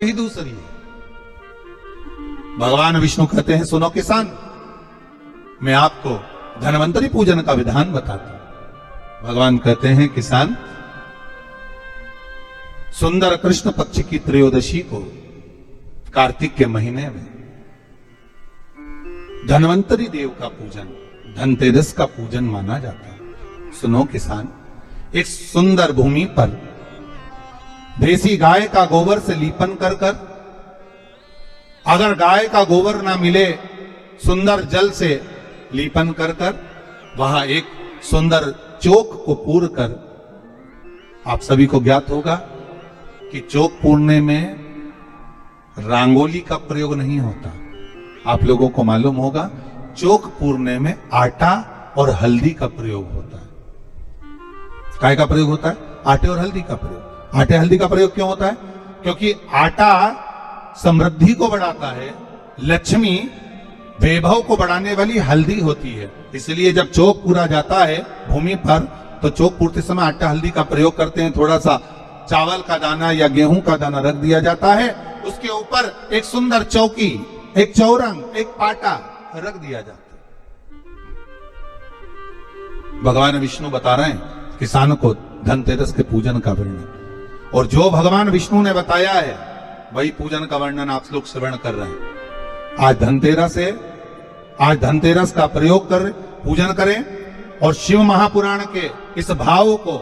ही दूसरी है। भगवान विष्णु कहते हैं, सुनो किसान, मैं आपको धन्वंतरी पूजन का विधान बताता हूं। भगवान कहते हैं, किसान, सुंदर कृष्ण पक्ष की त्रयोदशी को कार्तिक के महीने में धन्वंतरी देव का पूजन, धनतेरस का पूजन माना जाता है। सुनो किसान, एक सुंदर भूमि पर देसी गाय का गोबर से लीपन कर कर, अगर गाय का गोबर ना मिले, सुंदर जल से लीपन कर कर, वहां एक सुंदर चौक को पूर कर, आप सभी को ज्ञात होगा कि चौक पूरने में रंगोली का प्रयोग नहीं होता। आप लोगों को मालूम होगा, चौक पूरने में आटा और हल्दी का प्रयोग होता है। काय का प्रयोग होता है? आटे और हल्दी का प्रयोग। आटे हल्दी का प्रयोग क्यों होता है? क्योंकि आटा समृद्धि को बढ़ाता है, लक्ष्मी वैभव को बढ़ाने वाली हल्दी होती है। इसलिए जब चौक पूरा जाता है भूमि पर, तो चौक पूरते समय आटा हल्दी का प्रयोग करते हैं। थोड़ा सा चावल का दाना या गेहूं का दाना रख दिया जाता है, उसके ऊपर एक सुंदर चौकी, एक चौरंग, एक पाटा रख दिया जाता है। भगवान विष्णु बता रहे हैं किसान को धनतेरस के पूजन का वर्णन, और जो भगवान विष्णु ने बताया है वही पूजन का वर्णन आप लोग श्रवण कर रहे हैं। आज धनतेरस का प्रयोग कर पूजन करें, और शिव महापुराण के इस भाव को,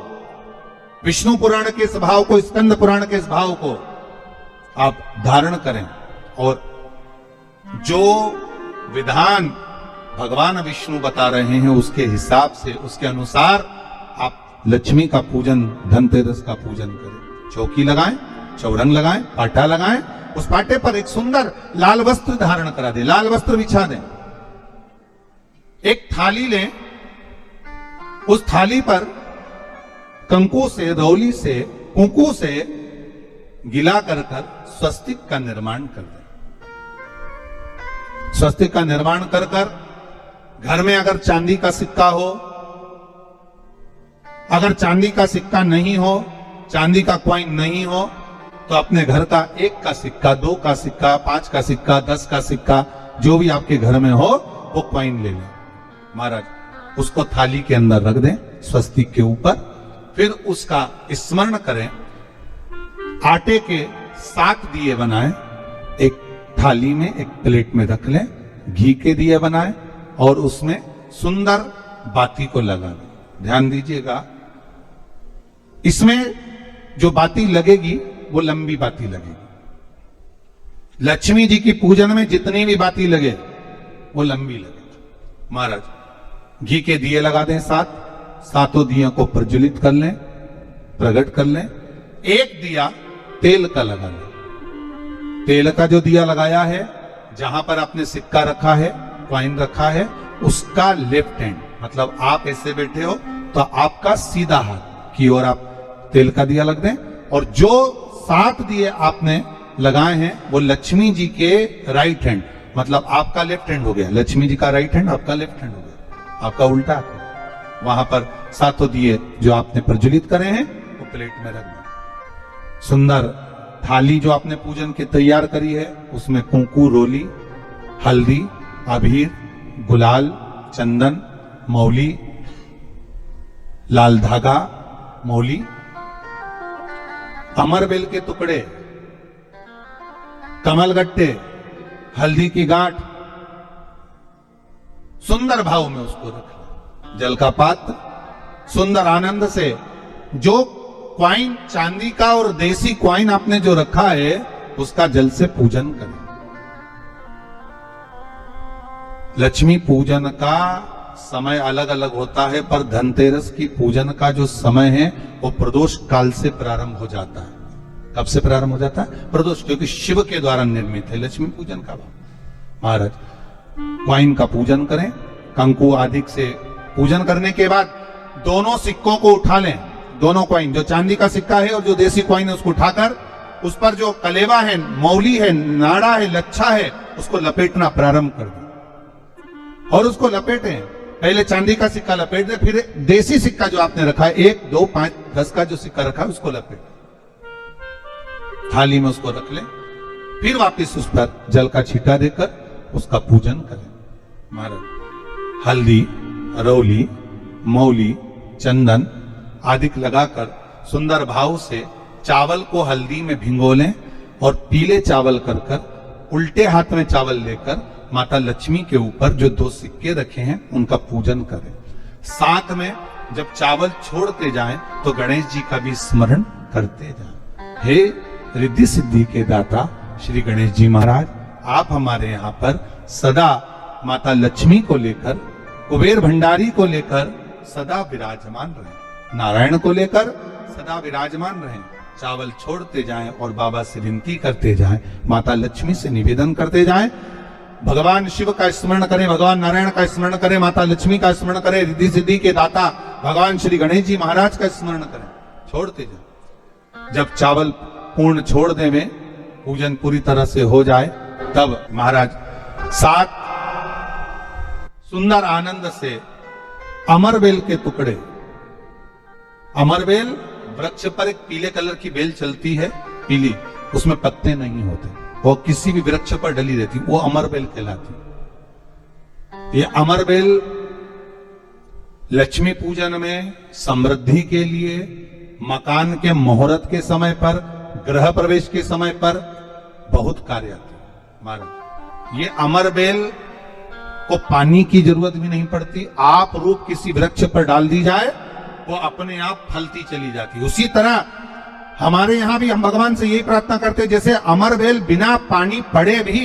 विष्णु पुराण के इस भाव को, स्कंद पुराण के इस भाव को आप धारण करें, और जो विधान भगवान विष्णु बता रहे हैं उसके हिसाब से, उसके अनुसार आप लक्ष्मी का पूजन, धनतेरस का पूजन करें। चौकी लगाएं, चौरंग लगाएं, पाटा लगाएं, उस पाटे पर एक सुंदर लाल वस्त्र धारण करा दें, लाल वस्त्र बिछा दें। एक थाली लें, उस थाली पर कंकु से, रौली से, कुंकू से गिला कर स्वस्तिक का निर्माण कर दें। स्वस्तिक का निर्माण कर घर में अगर चांदी का सिक्का हो, अगर चांदी का सिक्का नहीं हो, चांदी का कॉइन नहीं हो, तो अपने घर का 1 का सिक्का, 2 का सिक्का, 5 का सिक्का, 10 का सिक्का, जो भी आपके घर में हो वो कॉइन ले लें महाराज, उसको थाली के अंदर रख दें स्वस्तिक के ऊपर। फिर उसका स्मरण करें, आटे के 7 दिए बनाएं, एक थाली में, एक प्लेट में रख लें, घी के दिए बनाएं और उसमें सुंदर बाती को लगा दें। ध्यान दीजिएगा, इसमें जो बाती लगेगी वो लंबी बाती लगेगी। लक्ष्मी जी की पूजन में जितनी भी बाती लगे वो लंबी लगे। महाराज घी के दिए लगा दें 7, सातों दियों को प्रज्वलित कर लें, प्रकट कर लें। एक दिया तेल का लगा लें। तेल का जो दिया लगाया है, जहां पर आपने सिक्का रखा है, कॉइन रखा है, उसका लेफ्ट हैंड, मतलब आप ऐसे बैठे हो तो आपका सीधा हाथ की ओर आप तेल का दिया लग दें। और जो 7 दिए आपने लगाए हैं वो लक्ष्मी जी के राइट हैंड, मतलब आपका लेफ्ट हैंड हो गया, लक्ष्मी जी का राइट हैंड, आपका लेफ्ट हैंड हो गया, आपका उल्टा हाथ। वहां पर 7 दिए जो आपने प्रज्वलित करे हैं वो प्लेट में रख दें। सुंदर थाली जो आपने पूजन की तैयार करी है, उसमें कुंकू, रोली, हल्दी, अबीर, गुलाल, चंदन, मौली, लाल धागा, मौली, अमरबेल के टुकड़े, कमलगट्टे, हल्दी की गांठ, सुंदर भाव में उसको रखना। जल का पात्र, सुंदर आनंद से जो क्वाइन चांदी का और देसी क्वाइन आपने जो रखा है उसका जल से पूजन करें। लक्ष्मी पूजन का समय अलग अलग होता है, पर धनतेरस की पूजन का जो समय है वो प्रदोष काल से प्रारंभ हो जाता है। कब से प्रारंभ हो जाता है? प्रदोष, क्योंकि शिव के द्वारा निर्मित है लक्ष्मी पूजन का भाव। महाराज क्वाइन का पूजन करें, कंकु आदि से पूजन करने के बाद दोनों सिक्कों को उठा लें, दोनों कॉइन, जो चांदी का सिक्का है और जो देसी कॉइन है, उसको उठाकर उस पर जो कलेवा है, मौली है, नाड़ा है, लच्छा है, उसको लपेटना प्रारंभ कर दें और उसको लपेटें। पहले चांदी का सिक्का लपेट दे, फिर देसी सिक्का जो आपने रखा है 1, 2, 5, 10 का जो सिक्का रखा है उसको लपेट, थाली में उसको रख लें। फिर वापस उस पर जल का छींटा देकर उसका पूजन करें। महाराज हल्दी, रौली, मौली, चंदन आदि लगाकर सुंदर भाव से चावल को हल्दी में भिगो लें और पीले चावल कर कर उल्टे हाथ में चावल लेकर माता लक्ष्मी के ऊपर जो 2 सिक्के रखे हैं उनका पूजन करें। साथ में जब चावल छोड़ते जाएं तो गणेश जी का भी स्मरण करते जाएं। हे रिद्धि सिद्धि के दाता श्री गणेश जी महाराज, आप हमारे यहाँ पर सदा माता लक्ष्मी को लेकर, कुबेर भंडारी को लेकर सदा विराजमान रहें, नारायण को लेकर सदा विराजमान रहें। चावल छोड़ते जाएं और बाबा से विनती करते जाएं, माता लक्ष्मी से निवेदन करते जाएं, भगवान शिव का स्मरण करें, भगवान नारायण का स्मरण करें, माता लक्ष्मी का स्मरण करें, रिद्धि सिद्धि के दाता भगवान श्री गणेश जी महाराज का स्मरण करें, छोड़ते जाएं। जब चावल पूर्ण छोड़ देवें, पूजन पूरी तरह से हो जाए, तब महाराज 7 सुंदर आनंद से अमरबेल के टुकड़े, अमरबेल वृक्ष पर एक पीले कलर की बेल चलती है, पीली, उसमें पत्ते नहीं होते, वो किसी भी वृक्ष पर डली रहती, वो अमरबेल कहलाती। ये अमरबेल लक्ष्मी पूजन में, समृद्धि के लिए, मकान के मुहूर्त के समय पर, गृह प्रवेश के समय पर बहुत कार्य आती है। महाराज ये अमरबेल को पानी की जरूरत भी नहीं पड़ती, आप रूप किसी वृक्ष पर डाल दी जाए वो अपने आप फलती चली जाती है। उसी तरह हमारे यहां भी हम भगवान से यही प्रार्थना करते हैं, जैसे अमरबेल बिना पानी पड़े भी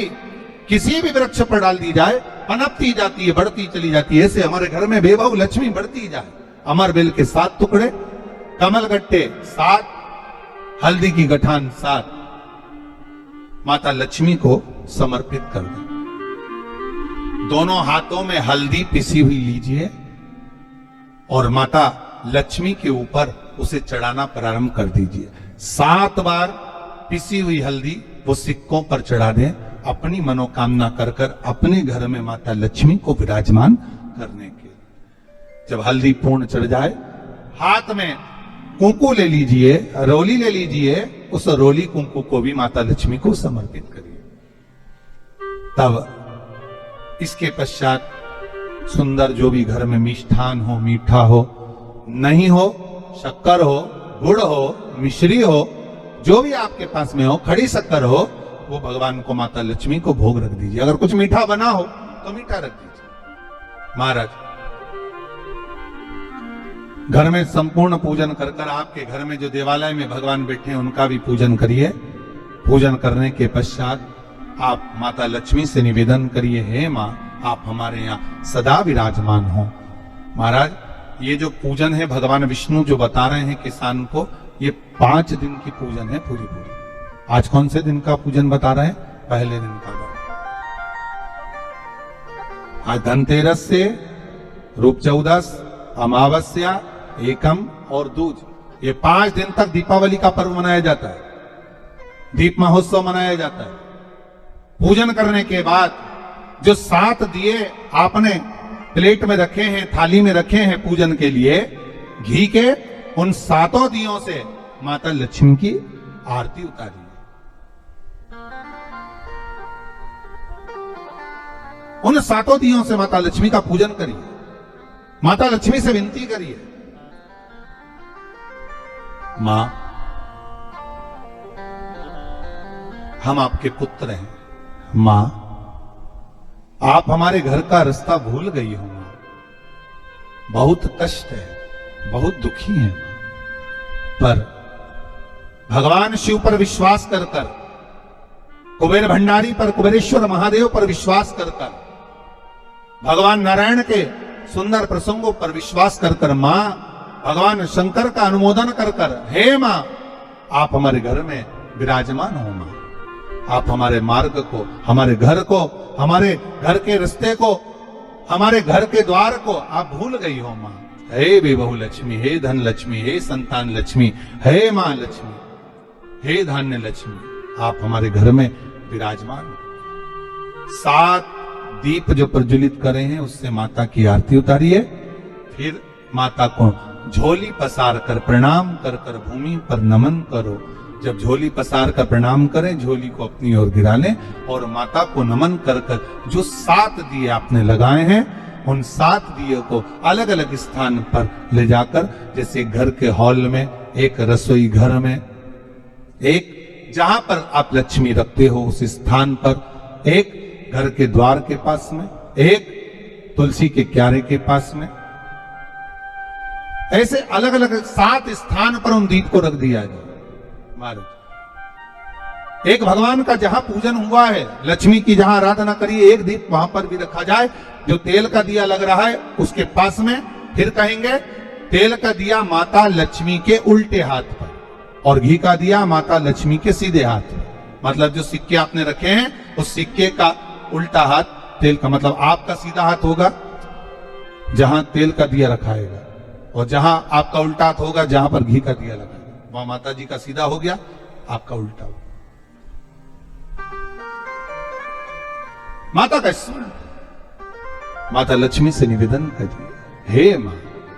किसी भी वृक्ष पर डाल दी जाए पनपती जाती है, बढ़ती चली जाती है, ऐसे हमारे घर में बेबहू लक्ष्मी बढ़ती जाए। अमरबेल के 7 टुकड़े, कमल गट्टे 7, हल्दी की गठान 7 माता लक्ष्मी को समर्पित कर दें। दोनों हाथों में हल्दी पिसी हुई लीजिए और माता लक्ष्मी के ऊपर उसे चढ़ाना प्रारंभ कर दीजिए। 7 बार पिसी हुई हल्दी वो सिक्कों पर चढ़ा दें, अपनी मनोकामना कर कर अपने घर में माता लक्ष्मी को विराजमान करने के। जब हल्दी पूर्ण चढ़ जाए, हाथ में कुंकू ले लीजिए, रोली ले लीजिए, उस रोली कुंकू को भी माता लक्ष्मी को समर्पित करिए। तब इसके पश्चात सुंदर जो भी घर में मिष्ठान हो, मीठा हो, नहीं हो, शक्कर हो, गुड़ हो, मिश्री हो, जो भी आपके पास में हो, खड़ी शक्कर हो, वो भगवान को, माता लक्ष्मी को भोग रख दीजिए। अगर कुछ मीठा बना हो तो मीठा रख दीजिए। महाराज घर में संपूर्ण पूजन कर कर आपके घर में जो देवालय में भगवान बैठे हैं उनका भी पूजन करिए। पूजन करने के पश्चात आप माता लक्ष्मी से निवेदन करिए, हे माँ आप हमारे यहाँ सदा विराजमान हो। महाराज ये जो पूजन है भगवान विष्णु जो बता रहे हैं किसान को, ये 5 दिन की पूजन है पूरी पूरी। आज कौन से दिन का पूजन बता रहे हैं? पहले दिन का। आज धनतेरस से रूप चौदस, अमावस्या, एकम और दूज, ये 5 दिन तक दीपावली का पर्व मनाया जाता है, दीप महोत्सव मनाया जाता है। पूजन करने के बाद जो 7 दिए आपने प्लेट में रखे हैं, थाली में रखे हैं पूजन के लिए घी के, उन 7 दियों से माता लक्ष्मी की आरती उतारिए। उन 7 दियों से माता लक्ष्मी का पूजन करिए, माता लक्ष्मी से विनती करिए, मां हम आपके पुत्र हैं, मां आप हमारे घर का रास्ता भूल गई हो, मां बहुत कष्ट है, बहुत दुखी है, पर भगवान शिव पर विश्वास कर कर, कुबेर भंडारी पर, कुबेरेश्वर महादेव पर विश्वास कर कर, भगवान नारायण के सुंदर प्रसंगों पर विश्वास कर कर, मां भगवान शंकर का अनुमोदन कर कर, हे मां आप हमारे घर में विराजमान हो, मां आप हमारे मार्ग को, हमारे घर को, हमारे घर के रास्ते को, हमारे घर के द्वार को आप भूल गई हो, मां हे बेबहू लक्ष्मी, हे धन लक्ष्मी, हे संतान लक्ष्मी, हे मां लक्ष्मी, हे धान्य लक्ष्मी, आप हमारे घर में विराजमान हो। 7 दीप जो प्रज्वलित करे हैं उससे माता की आरती उतारिए, फिर माता को झोली पसार कर प्रणाम कर कर भूमि पर नमन करो, जब झोली पसार कर प्रणाम करें, झोली को अपनी ओर गिरा लें और माता को नमन कर कर जो 7 दिए आपने लगाए हैं, उन 7 दिए को अलग अलग स्थान पर ले जाकर, जैसे घर के हॉल में, एक रसोई घर में, एक जहां पर आप लक्ष्मी रखते हो उस स्थान पर, एक घर के द्वार के पास में, एक तुलसी के क्यारे के पास में, ऐसे अलग अलग 7 स्थान पर उन दीप को रख दिया जाए महाराज। एक भगवान का जहां पूजन हुआ है, लक्ष्मी की जहां आराधना करिए, एक दीप वहां पर भी रखा जाए। जो तेल का दिया लग रहा है उसके पास में, फिर कहेंगे तेल का दिया माता लक्ष्मी के उल्टे हाथ पर और घी का दिया माता लक्ष्मी के सीधे हाथ पर। मतलब जो सिक्के आपने रखे हैं उस सिक्के का उल्टा हाथ तेल का, मतलब आपका सीधा हाथ होगा जहां तेल का दिया रखाएगा, और जहां आपका उल्टा हाथ होगा जहां पर घी का दिया लगा, वहां माता जी का सीधा हो गया, आपका उल्टा हो। माता का स्मरण, माता लक्ष्मी से निवेदन करिए, हे मां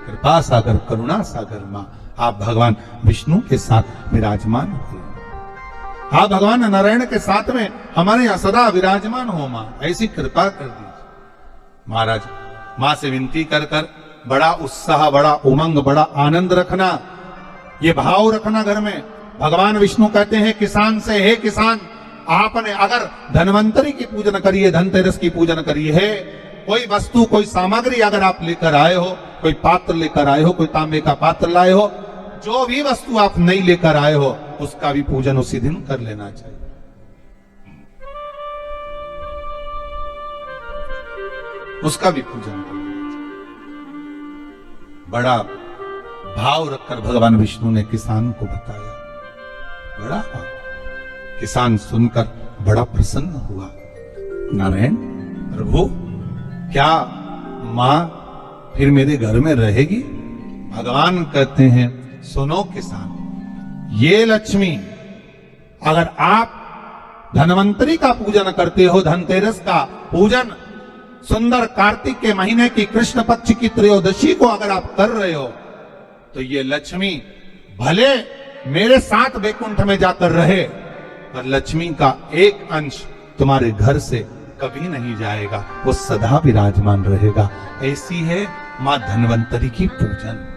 कृपा सागर करुणा सागर मां, आप भगवान विष्णु के साथ विराजमान हो, आप भगवान नारायण के साथ में हमारे यहां सदा विराजमान हो मां, ऐसी कृपा कर दीजिए। महाराज मां से विनती कर कर बड़ा उत्साह, बड़ा उमंग, बड़ा आनंद रखना, ये भाव रखना घर में। भगवान विष्णु कहते हैं किसान से, हे किसान, आपने अगर धनवंतरी की पूजन करिए, धनतेरस की पूजन करिए, है कोई वस्तु, कोई सामग्री अगर आप लेकर आए हो, कोई पात्र लेकर आए हो, कोई तांबे का पात्र लाए हो, जो भी वस्तु आप नहीं लेकर आए हो उसका भी पूजन उसी दिन कर लेना चाहिए। उसका भी पूजन कर लेना चाहिए। बड़ा भाव रखकर भगवान विष्णु ने किसान को बताया, बड़ा भाव। किसान सुनकर बड़ा प्रसन्न हुआ। नारायण प्रभु, क्या मां फिर मेरे घर में रहेगी? भगवान कहते हैं सुनो किसान, ये लक्ष्मी अगर आप धनवंतरी का पूजन करते हो, धनतेरस का पूजन सुंदर कार्तिक के महीने की कृष्ण पक्ष की त्रयोदशी को अगर आप कर रहे हो, तो ये लक्ष्मी भले मेरे साथ वैकुंठ में जाकर रहे, पर लक्ष्मी का एक अंश तुम्हारे घर से कभी नहीं जाएगा, वो सदा विराजमान रहेगा। ऐसी है मां धनवंतरी की पूजन,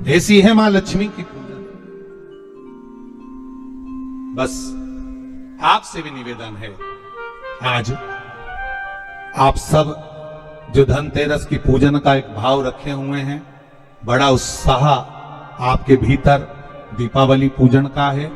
ऐसी है मां लक्ष्मी की पूजन। बस आपसे भी निवेदन है, आज आप सब जो धनतेरस की पूजन का एक भाव रखे हुए हैं, बड़ा उत्साह आपके भीतर दीपावली पूजन का है,